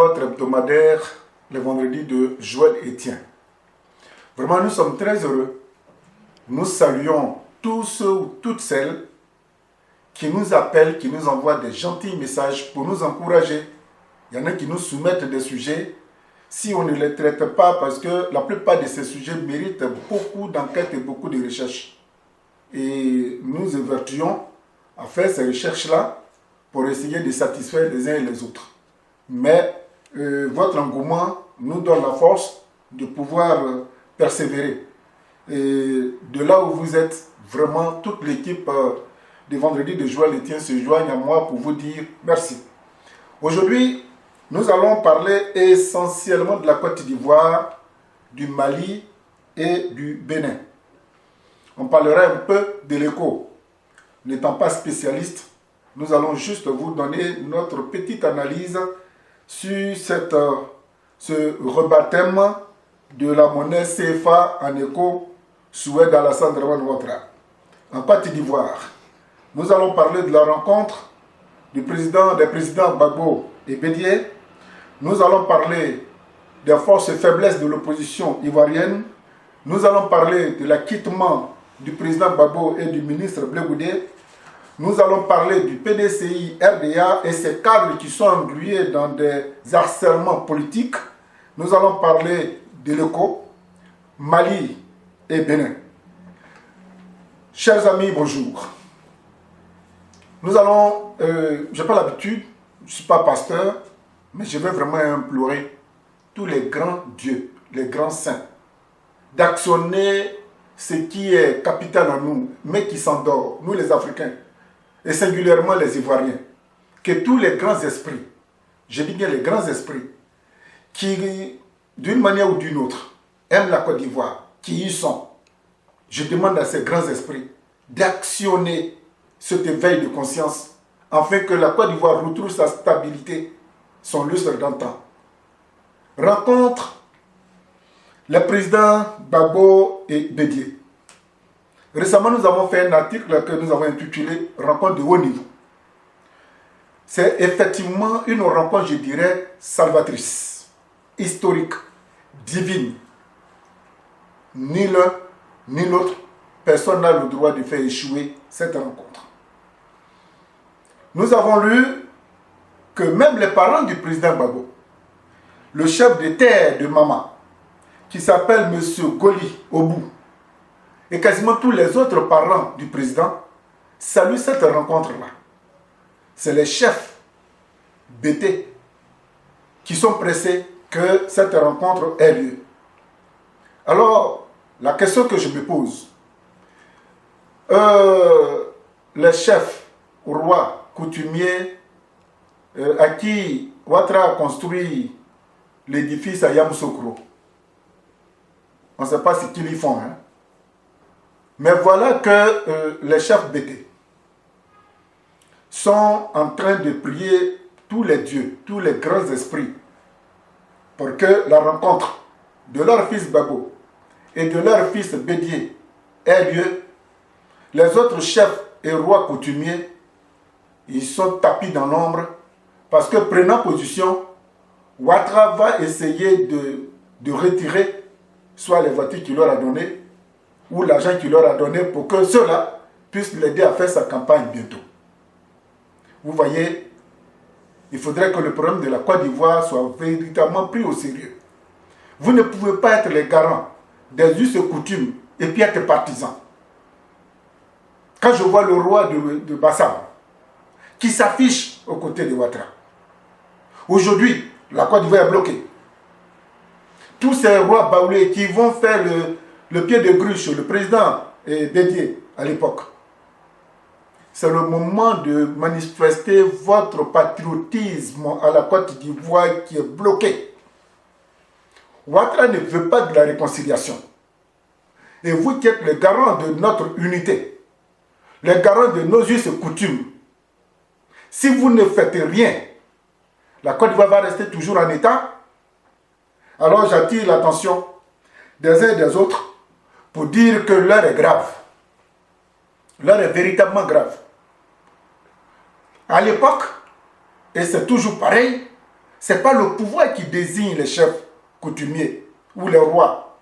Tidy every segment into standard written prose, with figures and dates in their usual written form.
votre hebdomadaire, le vendredi de Joël Etienne. Vraiment, nous sommes très heureux. Nous saluons tous ceux ou toutes celles qui nous appellent, qui nous envoient des gentils messages pour nous encourager. Il y en a qui nous soumettent des sujets. Si on ne les traite pas, parce que la plupart de ces sujets méritent beaucoup d'enquêtes et beaucoup de recherches. Et nous évertuons à faire ces recherches-là pour essayer de satisfaire les uns et les autres. Mais votre engouement nous donne la force de pouvoir persévérer. Et de là où vous êtes, vraiment toute l'équipe de Vendredi de Joël Etienne se joigne à moi pour vous dire merci. Aujourd'hui, nous allons parler essentiellement de la Côte d'Ivoire, du Mali et du Bénin. On parlera un peu de l'écho. N'étant pas spécialiste, nous allons juste vous donner notre petite analyse sur ce rebaptême de la monnaie CFA en écho sous Alassane Dramane Ouattara. En Côte d'Ivoire, nous allons parler de la rencontre des présidents Gbagbo et Bédié. Nous allons parler des forces et faiblesses de l'opposition ivoirienne. Nous allons parler de l'acquittement du président Gbagbo et du ministre Blé Goudé. Nous allons parler du PDCI RDA et ses cadres qui sont englués dans des harcèlements politiques. Nous allons parler de l'écho, Mali et Bénin. Chers amis, bonjour. Nous allons, je n'ai pas l'habitude, je ne suis pas pasteur, mais je vais vraiment implorer tous les grands dieux, les grands saints, d'actionner ce qui est capital en nous, mais qui s'endort, nous les Africains, et singulièrement les Ivoiriens, que tous les grands esprits, je dis bien les grands esprits, qui, d'une manière ou d'une autre, aiment la Côte d'Ivoire, qui y sont, je demande à ces grands esprits d'actionner cet éveil de conscience, afin que la Côte d'Ivoire retrouve sa stabilité, son lustre d'antan. Rencontre les présidents Gbagbo et Bédié. Récemment, nous avons fait un article que nous avons intitulé « Rencontre de haut niveau ». C'est effectivement une rencontre, je dirais, salvatrice, historique, divine. Ni l'un, ni l'autre, personne n'a le droit de faire échouer cette rencontre. Nous avons lu que même les parents du président Gbagbo, le chef de terre de Mama, qui s'appelle M. Goli Obou, et quasiment tous les autres parents du président saluent cette rencontre-là. C'est les chefs BT qui sont pressés que cette rencontre ait lieu. Alors, la question que je me pose, les chefs, rois, coutumiers, à qui Ouattara a construit l'édifice à Yamoussoukro, on ne sait pas ce qu'ils y font, hein? Mais voilà que les chefs BT sont en train de prier tous les dieux, tous les grands esprits, pour que la rencontre de leur fils Gbagbo et de leur fils Bédié ait lieu. Les autres chefs et rois coutumiers, ils sont tapis dans l'ombre, parce que prenant position, Ouattara va essayer de retirer soit les voitures qu'il leur a données, ou l'argent qu'il leur a donné pour que ceux-là puissent l'aider à faire sa campagne bientôt. Vous voyez, il faudrait que le problème de la Côte d'Ivoire soit véritablement pris au sérieux. Vous ne pouvez pas être les garants des us et coutumes et puis être partisans. Quand je vois le roi de Bassam qui s'affiche aux côtés de Ouattara, aujourd'hui, la Côte d'Ivoire est bloquée. Tous ces rois baoulés qui vont faire le pied de grue sur le président Bédié à l'époque. C'est le moment de manifester votre patriotisme à la Côte d'Ivoire qui est bloqué. Ouattara ne veut pas de la réconciliation. Et vous qui êtes les garants de notre unité, les garants de nos us et coutumes, si vous ne faites rien, la Côte d'Ivoire va rester toujours en état. Alors j'attire l'attention des uns et des autres pour dire que l'heure est grave. L'heure est véritablement grave. À l'époque, et c'est toujours pareil, Ce n'est pas le pouvoir qui désigne les chefs coutumiers ou les rois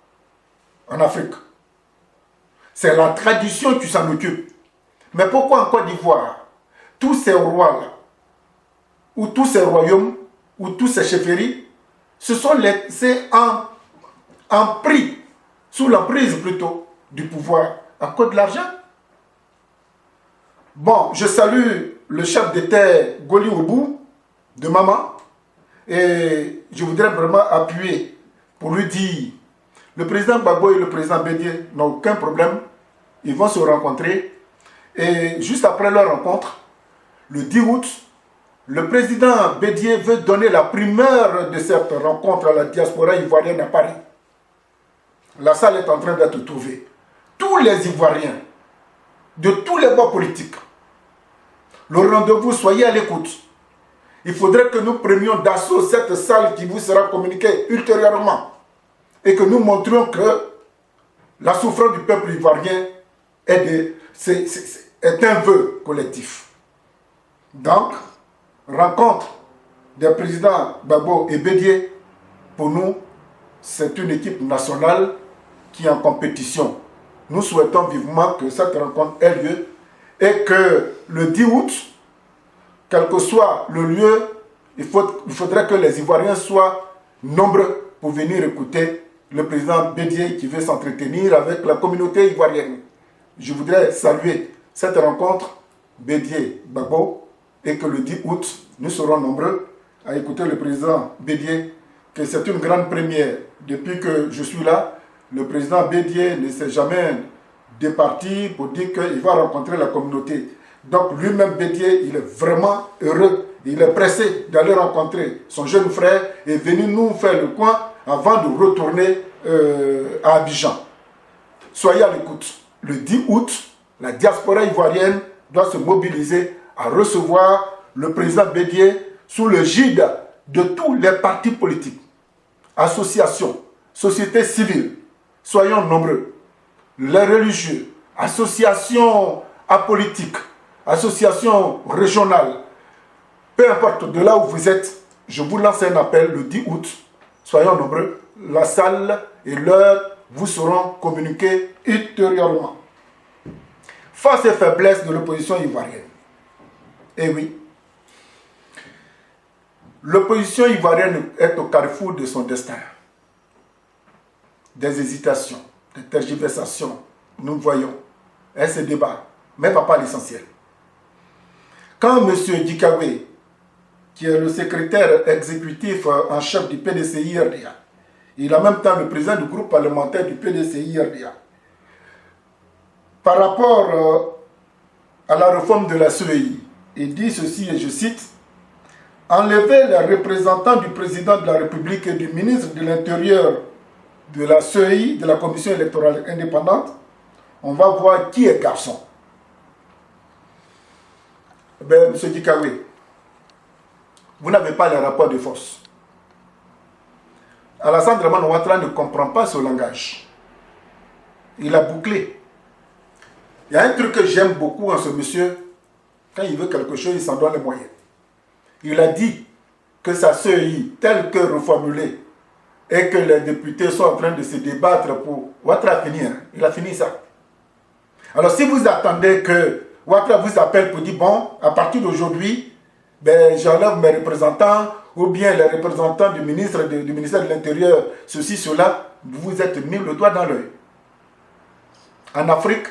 en Afrique. C'est la tradition qui s'en occupe. Mais pourquoi en Côte d'Ivoire, tous ces rois-là, ou tous ces royaumes, ou tous ces chefferies, c'est en prix, sous l'emprise plutôt, du pouvoir, à cause de l'argent? Bon, je salue le chef d'État Goli Obou, de Maman, et je voudrais vraiment appuyer pour lui dire, le président Gbagbo et le président Bédié n'ont aucun problème, ils vont se rencontrer, et juste après leur rencontre, le 10 août, le président Bédié veut donner la primeur de cette rencontre à la diaspora ivoirienne à Paris. La salle est en train d'être trouvée. Tous les Ivoiriens, de tous les bords politiques, le rendez-vous, soyez à l'écoute. Il faudrait que nous prenions d'assaut cette salle qui vous sera communiquée ultérieurement et que nous montrions que la souffrance du peuple ivoirien est un vœu collectif. Donc, rencontre des présidents Gbagbo et Bédié, pour nous, c'est une équipe nationale qui est en compétition. Nous souhaitons vivement que cette rencontre ait lieu et que le 10 août, quel que soit le lieu, il faudrait que les Ivoiriens soient nombreux pour venir écouter le président Bédié qui veut s'entretenir avec la communauté ivoirienne. Je voudrais saluer cette rencontre Bédié-Gbagbo et que le 10 août, nous serons nombreux à écouter le président Bédié, que c'est une grande première. Depuis que je suis là, le président Bédié ne s'est jamais départi pour dire qu'il va rencontrer la communauté. Donc lui-même, Bédié, il est vraiment heureux, il est pressé d'aller rencontrer son jeune frère et venir nous faire le coin avant de retourner à Abidjan. Soyez à l'écoute. Le 10 août, la diaspora ivoirienne doit se mobiliser à recevoir le président Bédié sous le gide de tous les partis politiques, associations, sociétés civiles. Soyons nombreux. Les religieux, associations apolitiques, associations régionales, peu importe de là où vous êtes, je vous lance un appel le 10 août. Soyons nombreux. La salle et l'heure vous seront communiquées ultérieurement. Face et faiblesses de l'opposition ivoirienne. Eh oui, l'opposition ivoirienne est au carrefour de son destin. Des hésitations, des tergiversations, nous voyons. Elle se débat, mais pas l'essentiel. Quand M. Dikawé, qui est le secrétaire exécutif en chef du PDCI-RDA, il est en même temps le président du groupe parlementaire du PDCI-RDA, par rapport à la réforme de la CEI, il dit ceci, et je cite, « Enlever les représentants du président de la République et du ministre de l'Intérieur de la CEI, de la Commission électorale indépendante, on va voir qui est garçon. » Ben, M. Dikawé, vous n'avez pas les rapports de force. Alassane Draman Ouattara ne comprend pas ce langage. Il a bouclé. Il y a un truc que j'aime beaucoup en ce monsieur, quand il veut quelque chose, il s'en donne les moyens. Il a dit que sa CEI, telle que reformulée, et que les députés sont en train de se débattre pour Ouattara finir. Il a fini ça. Alors si vous attendez que Ouattara vous appelle pour dire, bon, à partir d'aujourd'hui, ben, j'enlève mes représentants, ou bien les représentants du ministère de l'Intérieur, ceci, cela, vous vous êtes mis le doigt dans l'œil. En Afrique,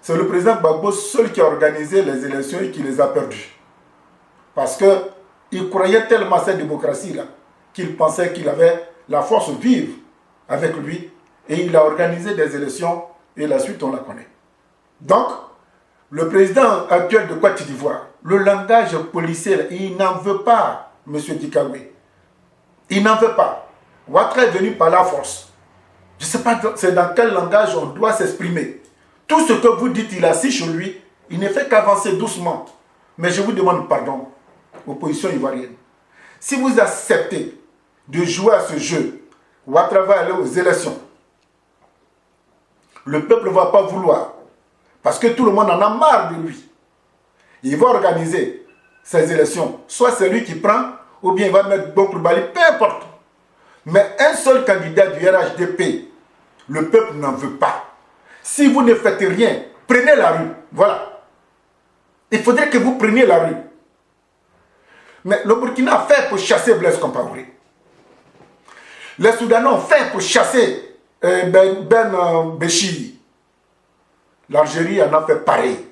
c'est le président Gbagbo seul qui a organisé les élections et qui les a perdues. Parce qu'il croyait tellement à cette démocratie-là qu'il pensait qu'il avait la force vive avec lui et il a organisé des élections et la suite on la connaît. Donc, le président actuel de Côte d'Ivoire, le langage policier, il n'en veut pas, M. Dikawé. Il n'en veut pas. Ouattara est venu par la force. Je ne sais pas c'est dans quel langage on doit s'exprimer. Tout ce que vous dites, il a assis chez lui, il ne fait qu'avancer doucement. Mais je vous demande pardon, opposition ivoirienne. Si vous acceptez de jouer à ce jeu, Ouattara va aller aux élections. Le peuple ne va pas vouloir. Parce que tout le monde en a marre de lui. Il va organiser ces élections. Soit c'est lui qui prend, ou bien il va mettre Bon Coulibaly, peu importe. Mais un seul candidat du RHDP, le peuple n'en veut pas. Si vous ne faites rien, prenez la rue. Voilà. Il faudrait que vous preniez la rue. Mais le Burkina a fait pour chasser Blaise Compaoré. Les Soudanais ont fait pour chasser Béchir. L'Algérie en a fait pareil.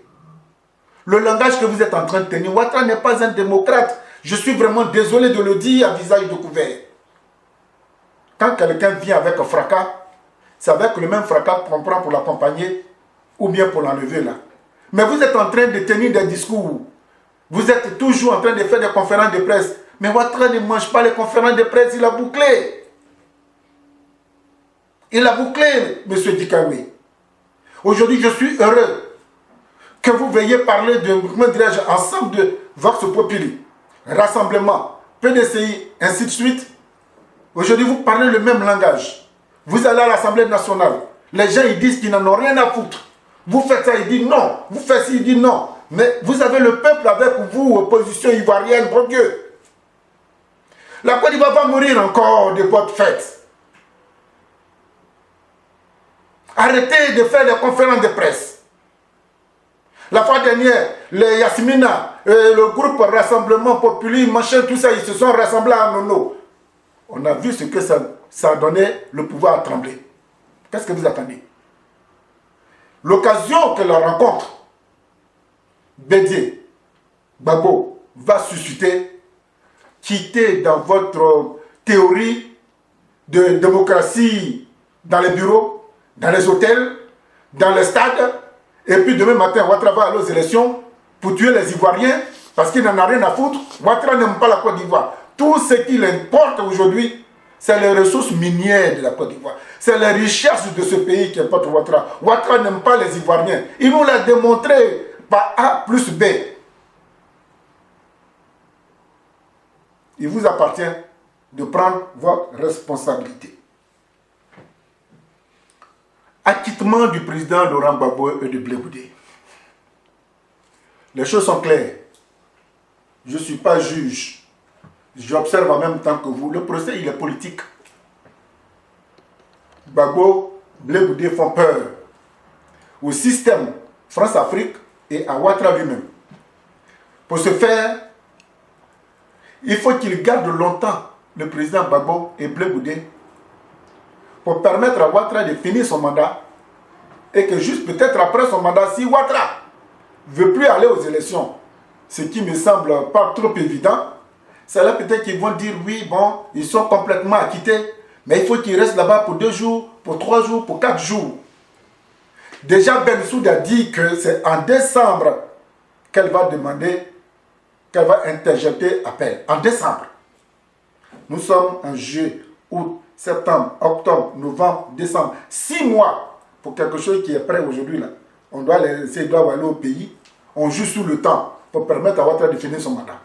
Le langage que vous êtes en train de tenir, Ouattara n'est pas un démocrate. Je suis vraiment désolé de le dire à visage découvert. Quand quelqu'un vient avec un fracas, c'est avec le même fracas qu'on prend pour l'accompagner ou bien pour l'enlever là. Mais vous êtes en train de tenir des discours. Vous êtes toujours en train de faire des conférences de presse. Mais Ouattara ne mange pas les conférences de presse, il a bouclé. Il a bouclé, M. Dikawi. Aujourd'hui, je suis heureux que vous veuillez parler de, comment dirais-je, ensemble de Vox Populi, rassemblement, PDCI, ainsi de suite. Aujourd'hui, vous parlez le même langage. Vous allez à l'Assemblée nationale. Les gens, ils disent qu'ils n'en ont rien à foutre. Vous faites ça, ils disent non. Vous faites ça, ils disent non. Mais vous avez le peuple avec vous, opposition ivoirienne, bon Dieu. La Côte d'Ivoire va mourir encore de votre fête. Arrêtez de faire des conférences de presse. La fois dernière, les Yasmina, le groupe Rassemblement Populaire, machin, tout ça, ils se sont rassemblés à Nono. On a vu ce que ça a donné le pouvoir à Tremblay. Qu'est-ce que vous attendez? L'occasion que la rencontre Bédié, Gbagbo, va susciter, quittez dans votre théorie de démocratie dans les bureaux, dans les hôtels, dans les stades, et puis demain matin, Ouattara va aller aux élections pour tuer les Ivoiriens parce qu'il n'en a rien à foutre. Ouattara n'aime pas la Côte d'Ivoire. Tout ce qui l'importe aujourd'hui, c'est les ressources minières de la Côte d'Ivoire. C'est les richesses de ce pays qui importe Ouattara. Ouattara n'aime pas les Ivoiriens. Il nous l'a démontré par A plus B. Il vous appartient de prendre votre responsabilité. Acquittement du président Laurent Gbagbo et de Blé Goudé. Les choses sont claires. Je ne suis pas juge. J'observe en même temps que vous. Le procès, il est politique. Gbagbo, Blé Goudé font peur au système France-Afrique et à Ouattara lui-même. Pour ce faire, il faut qu'il garde longtemps le président Gbagbo et Blé Goudé pour permettre à Ouattara de finir son mandat et que juste peut-être après son mandat, si Ouattara ne veut plus aller aux élections, ce qui me semble pas trop évident, c'est là peut-être qu'ils vont dire oui, bon, ils sont complètement acquittés, mais il faut qu'ils restent là-bas pour 2 jours, pour 3 jours, pour 4 jours. Déjà, Bensoud a dit que c'est en décembre qu'elle va demander, qu'elle va interjeter appel. En décembre. Nous sommes en juillet, août, septembre, octobre, novembre, décembre. 6 mois pour quelque chose qui est prêt aujourd'hui. Là. On doit laisser, ils doivent aller au pays. On joue sous le temps pour permettre à Ouattara de finir son mandat.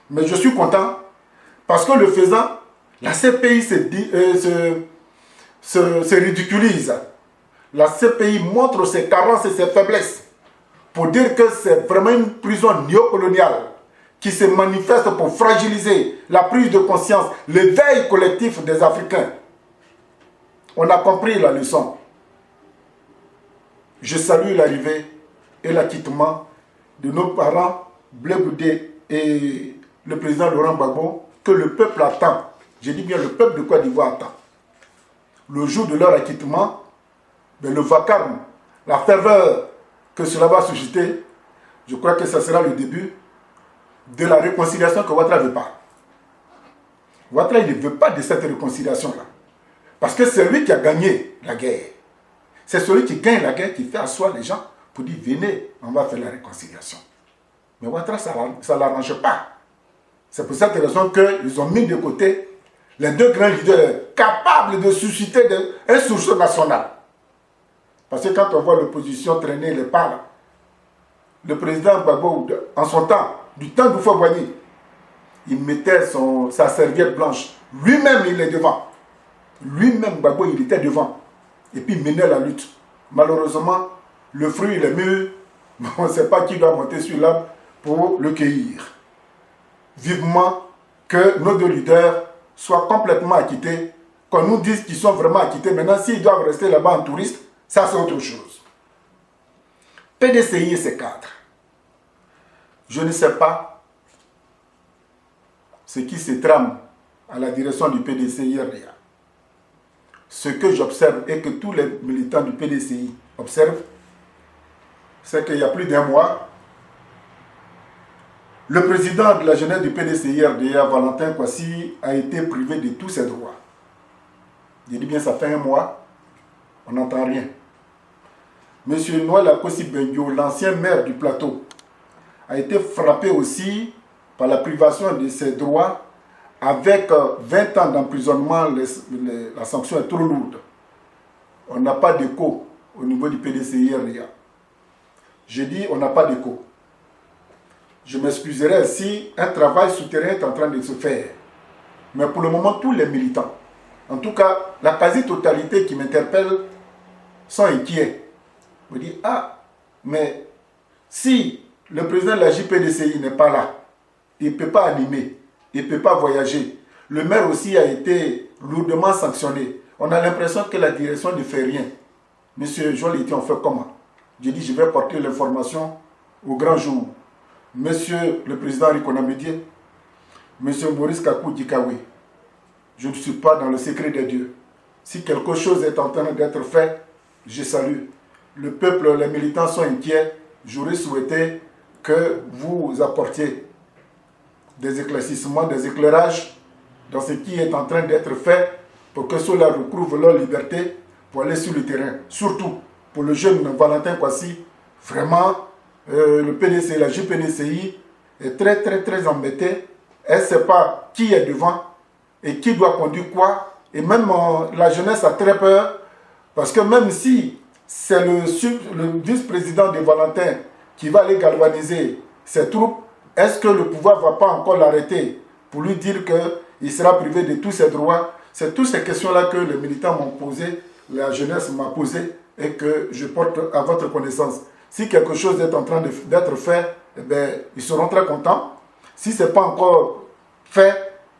Mais je suis content parce que le faisant, la CPI se ridiculise. La CPI montre ses carences et ses faiblesses pour dire que c'est vraiment une prison néocoloniale qui se manifeste pour fragiliser la prise de conscience, l'éveil collectif des Africains. On a compris la leçon. Je salue l'arrivée et l'acquittement de nos parents, Blé Goudé et le président Laurent Gbagbo, que le peuple attend. Je dis bien le peuple de Côte d'Ivoire attend. Le jour de leur acquittement, le vacarme, la ferveur que cela va susciter, je crois que ce sera le début de la réconciliation que Ouattara ne veut pas. Ouattara il ne veut pas de cette réconciliation-là. Parce que c'est lui qui a gagné la guerre. C'est celui qui gagne la guerre qui fait asseoir les gens pour dire venez, on va faire la réconciliation. Mais Ouattara, ça ne l'arrange pas. C'est pour cette raison qu'ils ont mis de côté les 2 grands leaders capables de susciter un sursaut national. Parce que quand on voit l'opposition traîner les pas, le président Gbagbo, en son temps, du temps d'Oufo Boigny, il mettait sa serviette blanche. Lui-même, il est devant. Lui-même, Gbagbo, il était devant. Et puis, il menait la lutte. Malheureusement, le fruit, il est mûr. On ne sait pas qui doit monter sur l'arbre pour le cueillir. vivement que nos deux leaders soient complètement acquittés, qu'on nous dise qu'ils sont vraiment acquittés. Maintenant, s'ils doivent rester là-bas en touriste, ça c'est autre chose. PDCI et ses cadres. Je ne sais pas ce qui se trame à la direction du PDCI RDA. Ce que j'observe et que tous les militants du PDCI observent, c'est qu'il y a plus d'un mois, le président de la jeunesse du PDCI RDA, Valentin Kwasi, a été privé de tous ses droits. Je dis bien, ça fait un mois, on n'entend rien. Monsieur Noël Akossi Bendio, l'ancien maire du plateau, a été frappé aussi par la privation de ses droits avec 20 ans d'emprisonnement. La sanction est trop lourde. On n'a pas d'écho au niveau du PDCI RDA. Je dis on n'a pas d'écho. Je m'excuserai si un travail souterrain est en train de se faire. Mais pour le moment, tous les militants, en tout cas la quasi-totalité qui m'interpelle, sont inquiets. Je me dis, ah, mais si le président de la JPDCI n'est pas là, il ne peut pas animer, il ne peut pas voyager. Le maire aussi a été lourdement sanctionné. On a l'impression que la direction ne fait rien. Monsieur Joël Etienne, on fait comment? J'ai dit, je vais porter l'information au grand jour. Monsieur le président Rico Namedie, monsieur Maurice Kakou Dikawe, je ne suis pas dans le secret des dieux. Si quelque chose est en train d'être fait, je salue. Le peuple, les militants sont inquiets. J'aurais souhaité que vous apportiez des éclaircissements, des éclairages dans ce qui est en train d'être fait pour que ceux-là retrouvent leur liberté pour aller sur le terrain. Surtout pour le jeune Valentin Kwasi, vraiment, le PDCI, la JPDCI est très embêté. Elle ne sait pas qui est devant et qui doit conduire quoi. Et même la jeunesse a très peur parce que même si c'est le vice-président de Valentin qui va aller galvaniser ses troupes, est-ce que le pouvoir ne va pas encore l'arrêter pour lui dire qu'il sera privé de tous ses droits? C'est toutes ces questions-là que les militants m'ont posées, la jeunesse m'a posé et que je porte à votre connaissance. Si quelque chose est en train d'être fait, eh bien, ils seront très contents. Si ce n'est pas encore fait,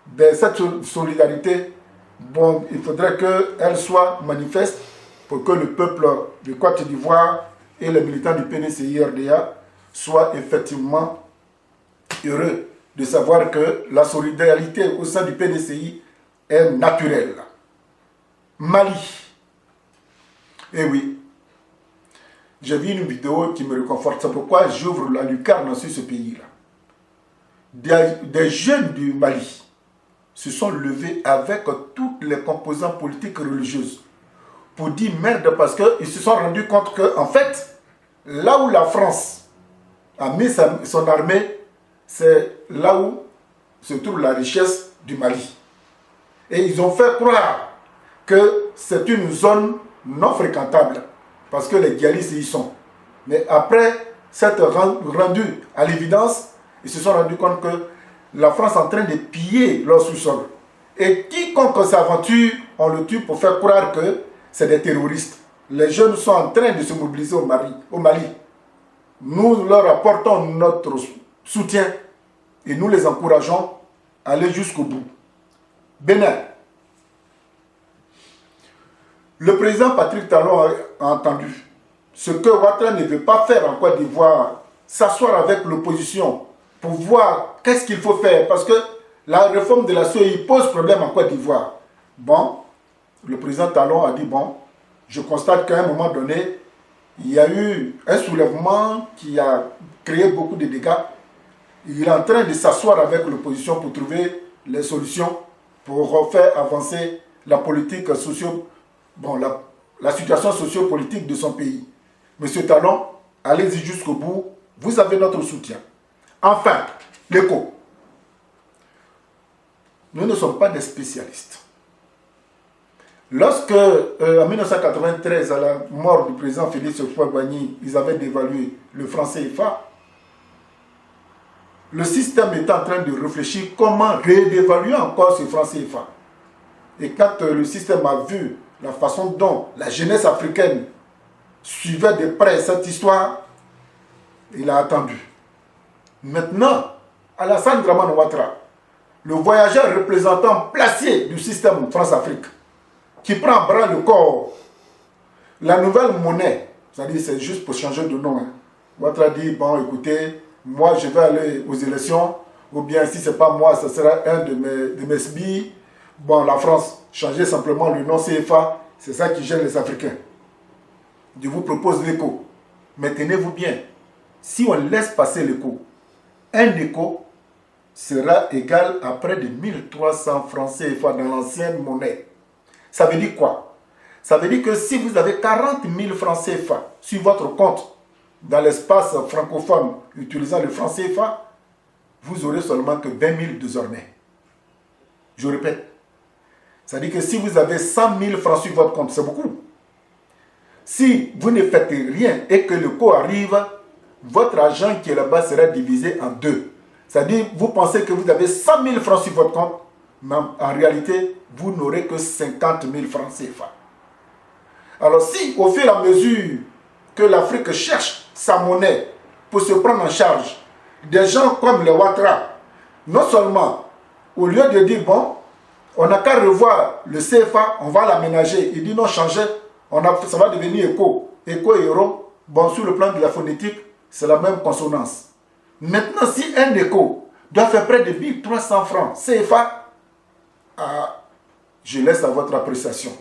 ben, cette solidarité, bon, il faudrait qu'elle soit manifeste pour que le peuple de Côte d'Ivoire et les militants du PDCI RDA soient effectivement heureux de savoir que la solidarité au sein du PDCI est naturelle. Mali. Eh oui, j'ai vu une vidéo qui me réconforte. C'est pourquoi j'ouvre la lucarne sur ce pays-là. Des jeunes du Mali se sont levés avec toutes les composantes politiques religieuses pour dire merde parce qu'ils se sont rendus compte que, en fait, là où la France a mis son armée, c'est là où se trouve la richesse du Mali. Et ils ont fait croire que c'est une zone non fréquentable parce que les djihadistes y sont. Mais après s'être rendu à l'évidence, ils se sont rendus compte que la France est en train de piller leur sous-sol. Et quiconque s'aventure, on le tue pour faire croire que c'est des terroristes. Les jeunes sont en train de se mobiliser au Mali. Nous leur apportons notre soutien et nous les encourageons à aller jusqu'au bout. Bénin. Le président Patrick Talon a entendu ce que Ouattara ne veut pas faire en Côte d'Ivoire, s'asseoir avec l'opposition pour voir qu'est-ce qu'il faut faire, parce que la réforme de la CEI pose problème en Côte d'Ivoire. Bon, le président Talon a dit, bon, je constate qu'à un moment donné, il y a eu un soulèvement qui a créé beaucoup de dégâts. Il est en train de s'asseoir avec l'opposition pour trouver les solutions pour faire avancer la politique la situation socio-politique de son pays. Monsieur Talon, allez-y jusqu'au bout, vous avez notre soutien. Enfin, l'écho. Nous ne sommes pas des spécialistes. Lorsque, en 1993, à la mort du président Félix Houphouët-Boigny, ils avaient dévalué le franc CFA, le système était en train de réfléchir comment redévaluer encore ce franc CFA. Et quand le système a vu la façon dont la jeunesse africaine suivait de près cette histoire, il a attendu. Maintenant, Alassane Dramane Ouattara, le voyageur représentant placé du système France-Afrique, qui prend en bras le corps la nouvelle monnaie, c'est-à-dire c'est juste pour changer de nom. Hein. Ouattara dit, bon écoutez, moi je vais aller aux élections, ou bien si ce n'est pas moi, ce sera un de mes SBI. Bon, la France, changez simplement le nom CFA, c'est ça qui gêne les Africains. Je vous propose l'écho. Mais tenez-vous bien, si on laisse passer l'écho, un écho sera égal à près de 1300 francs CFA dans l'ancienne monnaie. Ça veut dire quoi? Ça veut dire que si vous avez 40 000 francs CFA sur votre compte dans l'espace francophone utilisant le franc CFA, vous aurez seulement que 20 000 désormais. Je répète, ça veut dire que si vous avez 100 000 francs sur votre compte, c'est beaucoup. Si vous ne faites rien et que le coup arrive, votre argent qui est là-bas sera divisé en deux. C'est-à-dire, vous pensez que vous avez 100 000 francs sur votre compte, mais en réalité, vous n'aurez que 50 000 francs CFA. Alors si, au fur et à mesure que l'Afrique cherche sa monnaie pour se prendre en charge, des gens comme les Ouattara, non seulement, au lieu de dire, bon, on n'a qu'à revoir le CFA, on va l'aménager, il dit non, changer, ça va devenir écho et euro. Bon, sur le plan de la phonétique, c'est la même consonance. Maintenant, si un écho doit faire près de 1300 francs CFA, je laisse à votre appréciation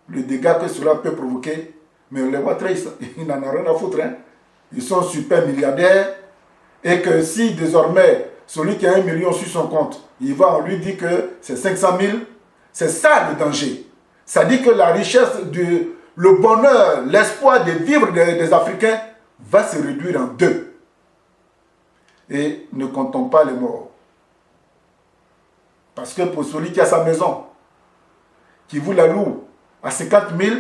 le dégât que cela peut provoquer. Mais les Ouattara, ils n'en ont rien à foutre. Hein. Ils sont super milliardaires. Et que si désormais, celui qui a 1 million sur son compte, il va, on lui dit que c'est 500 000, c'est ça le danger. Ça dit que la richesse, le bonheur, l'espoir de vivre des Africains va se réduire en deux. Et ne comptons pas les morts. Parce que pour celui qui a sa maison, qui vous la loue à 50 000,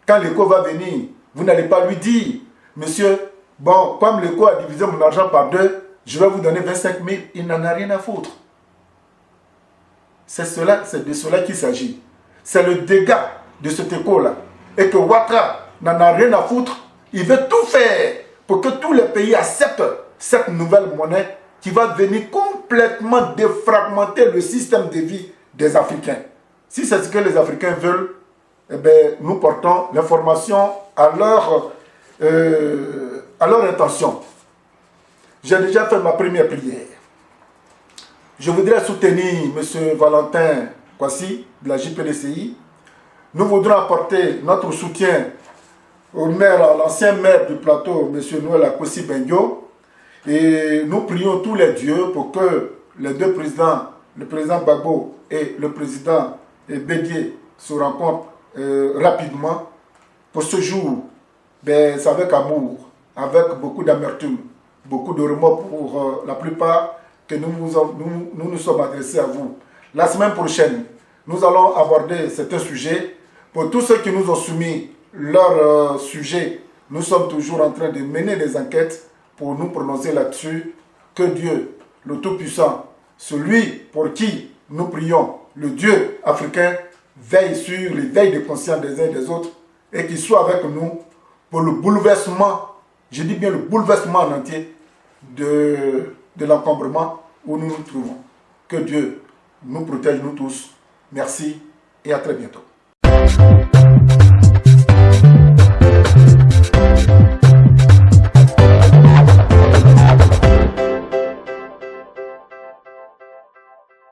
quand l'écho va venir, vous n'allez pas lui dire, monsieur, bon, comme l'écho a divisé mon argent par deux, je vais vous donner 25 000. Il n'en a rien à foutre. C'est de cela qu'il s'agit. C'est le dégât de cet écho-là. Et que Ouattara n'en a rien à foutre. Il veut tout faire pour que tous les pays acceptent cette nouvelle monnaie qui va venir complètement défragmenter le système de vie des Africains. Si c'est ce que les Africains veulent, eh bien, nous portons l'information à leur intention. J'ai déjà fait ma première prière. Je voudrais soutenir M. Valentin Kwasi de la JPDCI. Nous voudrons apporter notre soutien au maire, à l'ancien maire du plateau, M. Noël Akossi Benjo. Et nous prions tous les dieux pour que les deux présidents, le président Gbagbo et le président Bédié, se rencontrent rapidement pour ce jour. Ben, c'est avec amour, avec beaucoup d'amertume, beaucoup de remords pour la plupart que nous nous sommes adressés à vous. La semaine prochaine, nous allons aborder certains sujets. Pour tous ceux qui nous ont soumis leurs sujets, nous sommes toujours en train de mener des enquêtes pour nous prononcer là-dessus. Que Dieu, le Tout-Puissant, celui pour qui nous prions, le Dieu africain, veille sur l'éveil de conscience des uns et des autres et qu'il soit avec nous pour le bouleversement, je dis bien le bouleversement en entier de l'encombrement où nous nous trouvons. Que Dieu nous protège, nous tous. Merci et à très bientôt.